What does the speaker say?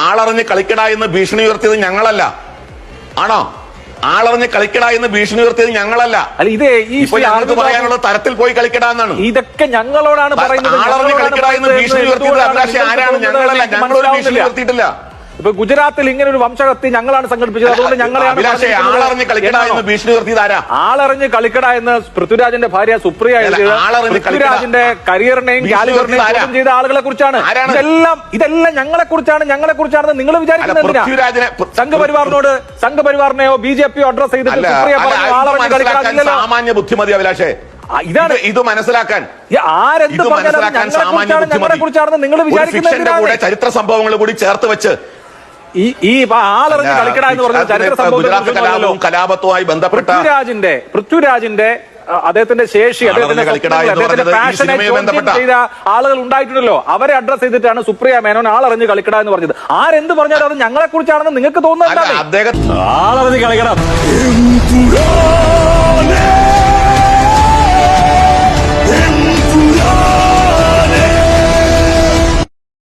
ആളറിഞ്ഞ് കളിക്കട എന്ന് ഭീഷണി ഉയർത്തിയത് ഞങ്ങളല്ല. ആണോ? ആളറിഞ്ഞ് കളിക്കട എന്ന് ഭീഷണി ഉയർത്തിയത് ഞങ്ങളല്ല. അല്ല, ഇതേ ഞങ്ങൾക്ക് പറയാനുള്ള തരത്തിൽ പോയി കളിക്കട എന്നാണ്. ഇതൊക്കെ ഞങ്ങളോടാണ് പറയുന്നത്. ആളറിഞ്ഞ് കളിക്കട എന്ന് ഭീഷണി ഉയർത്തിയത് അഭിലാഷേ ആരാണ്? ഞങ്ങളല്ല. ഞങ്ങളൊരു ഭീഷണി ഉയർത്തിയിട്ടില്ല. ഇപ്പൊ ഗുജറാത്തിൽ ഇങ്ങനെ ഒരു വംശഹത്യ ഞങ്ങളാണ് സംഘടിപ്പിച്ചത്. അതുകൊണ്ട് ഞങ്ങളെയാണ് ആളറിഞ്ഞ് കളിക്കട എന്ന് ഭീഷണി ഉയർത്തിയത് ആരാ? ആളറിഞ്ഞ് കളിക്കട എന്ന് പൃഥ്വിരാജിന്റെ ഭാര്യ സുപ്രിയ പൃഥ്വിരാജിന്റെ കരിയറിനെയും കാലിബറിനെയും ചോദ്യം ചെയ്ത ആളുകളെ കുറിച്ചാണ്. ഇതെല്ലാം ഞങ്ങളെ കുറിച്ചാണെന്ന് നിങ്ങൾ വിചാരിക്കുന്നത്. സംഘപരിവാറിനെയോ BJPയോ അഡ്രസ് ചെയ്തിട്ട് സുപ്രിയ പറഞ്ഞു ആളറിഞ്ഞ് കളിക്കട. സാമാന്യ ബുദ്ധിമതി അഭിലാഷേ, ഇതാണ് ഇത് മനസ്സിലാക്കാൻ ആരെന്ത് പറഞ്ഞാലും ഞങ്ങളെ കുറിച്ചാണെന്ന് നിങ്ങൾ വിചാരിക്കുന്നത്. ചരിത്ര സംഭവങ്ങൾ കൂടി ചേർത്ത് വെച്ച് ഈ ആളറിഞ്ഞ് കളിക്കട എന്ന് പറഞ്ഞ ചരിത്ര സംഭവവും കലാപത്തുമായി ബന്ധപ്പെട്ട പൃഥ്വിരാജിന്റെ അദ്ദേഹത്തിന്റെ ശേഷി, അദ്ദേഹത്തിന്റെ പാഷനെ ചെയ്ത ആളുകൾ ഉണ്ടായിട്ടുണ്ടല്ലോ. അവരെ അഡ്രസ് ചെയ്തിട്ടാണ് സുപ്രിയ മേനോൻ ആളറിഞ്ഞ് കളിക്കട എന്ന് പറഞ്ഞത്. ആരെന്ത് പറഞ്ഞാലും അത് ഞങ്ങളെ കുറിച്ചാണെന്ന് നിങ്ങൾക്ക് തോന്നുന്നുണ്ട്. അദ്ദേഹം ആളറിഞ്ഞ് കളിക്കണം.